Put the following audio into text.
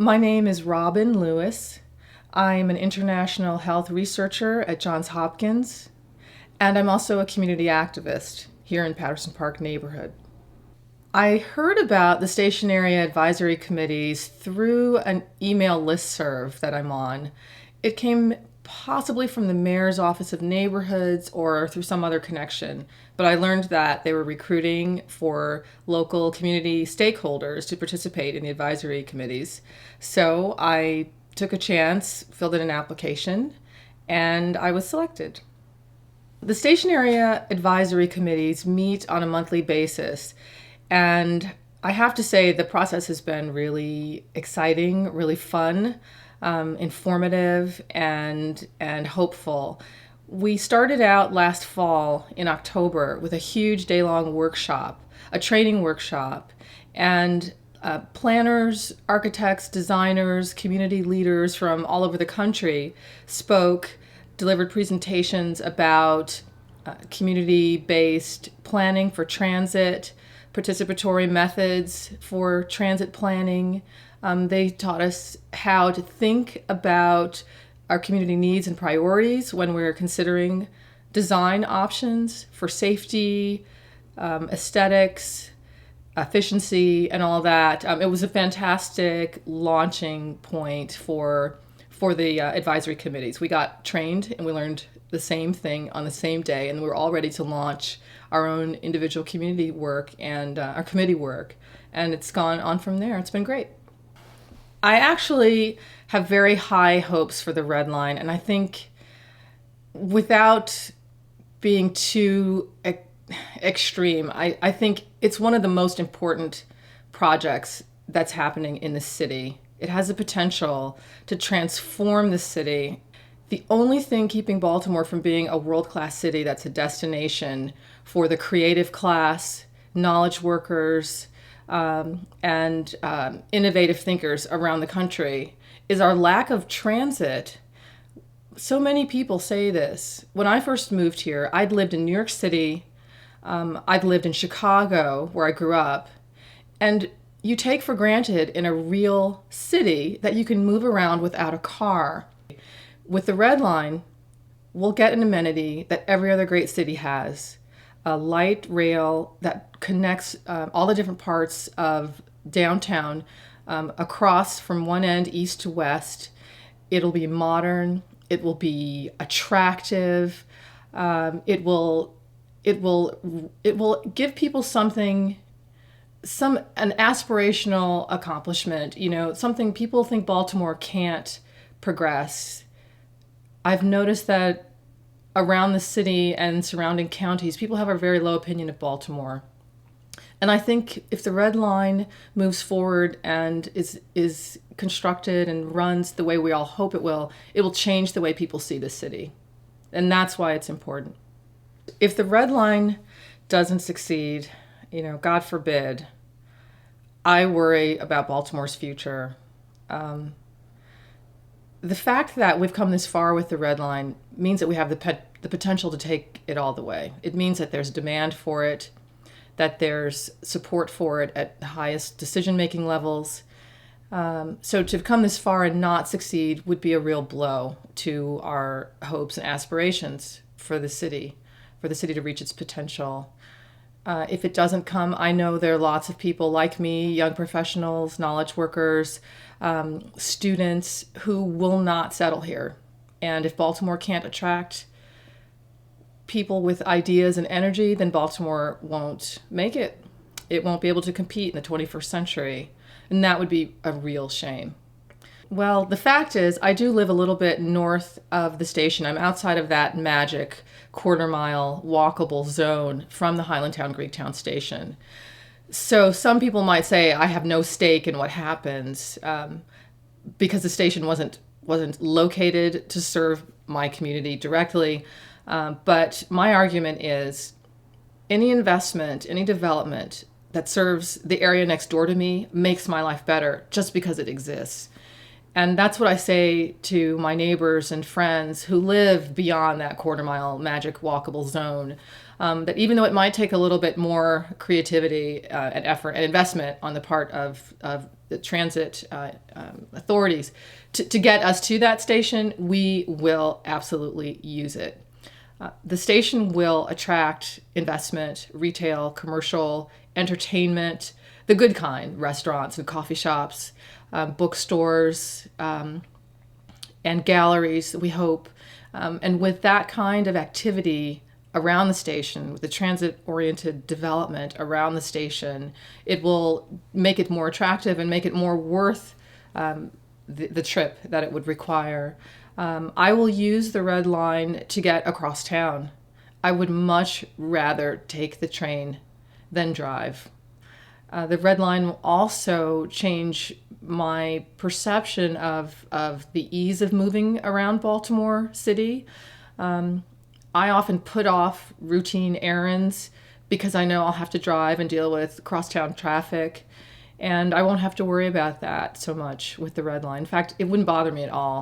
My name is Robbyn Lewis. I'm an international health researcher at Johns Hopkins, and I'm also a community activist here in Patterson Park neighborhood. I heard about the station area advisory committees through an email listserv that I'm on. It came possibly from the mayor's office of neighborhoods or through some other connection, but I learned that they were recruiting for local community stakeholders to participate in the advisory committees. So I took a chance, filled in an application, and I was selected. The station area advisory committees meet on a monthly basis, and I have to say the process has been really exciting, really fun, informative, and hopeful. We started out last fall in October with a huge day-long workshop, a training workshop, and planners, architects, designers, community leaders from all over the country spoke, delivered presentations about community-based planning for transit, participatory methods for transit planning. They taught us how to think about our community needs and priorities when we're considering design options for safety, aesthetics, efficiency, and all that. It was a fantastic launching point for the advisory committees. We got trained and we learned the same thing on the same day, and we were all ready to launch our own individual community work and our committee work, and it's gone on from there. It's been great. I actually have very high hopes for the Red Line, and I think without being too extreme, I think it's one of the most important projects that's happening in the city. It has the potential to transform the city. The only thing keeping Baltimore from being a world-class city that's a destination for the creative class, knowledge workers, and innovative thinkers around the country is our lack of transit. So many people say this. When I first moved here, I'd lived in New York City, I'd lived in Chicago, where I grew up, and you take for granted in a real city that you can move around without a car. With the Red Line, we'll get an amenity that every other great city has, a light rail that connects all the different parts of downtown across from one end east to west. It'll be modern. It will be attractive. It will give people something, an aspirational accomplishment. You know, something people think Baltimore can't progress. I've noticed that around the city and surrounding counties, people have a very low opinion of Baltimore. And I think if the Red Line moves forward and is constructed and runs the way we all hope it will change the way people see the city. And that's why it's important. If the Red Line doesn't succeed, you know, God forbid, I worry about Baltimore's future. The fact that we've come this far with the Red Line means that we have the potential to take it all the way. It means that there's demand for it, that there's support for it at the highest decision-making levels. So to come this far and not succeed would be a real blow to our hopes and aspirations for the city to reach its potential. If it doesn't come, I know there are lots of people like me, young professionals, knowledge workers, students who will not settle here. And if Baltimore can't attract people with ideas and energy, then Baltimore won't make it. It won't be able to compete in the 21st century. And that would be a real shame. Well, the fact is, I do live a little bit north of the station. I'm outside of that magic quarter-mile walkable zone from the Highlandtown Greektown station. So some people might say I have no stake in what happens because the station wasn't located to serve my community directly. But my argument is any investment, any development that serves the area next door to me makes my life better just because it exists. And that's what I say to my neighbors and friends who live beyond that quarter-mile magic walkable zone, that even though it might take a little bit more creativity and effort and investment on the part of the transit authorities to get us to that station, we will absolutely use it. The station will attract investment, retail, commercial, entertainment, the good kind, restaurants and coffee shops, bookstores, and galleries, we hope. And with that kind of activity around the station, with the transit-oriented development around the station, it will make it more attractive and make it more worth the trip that it would require. I will use the Red Line to get across town. I would much rather take the train than drive. The Red Line will also change my perception of the ease of moving around Baltimore City. I often put off routine errands because I know I'll have to drive and deal with crosstown traffic, and I won't have to worry about that so much with the Red Line. In fact, it wouldn't bother me at all.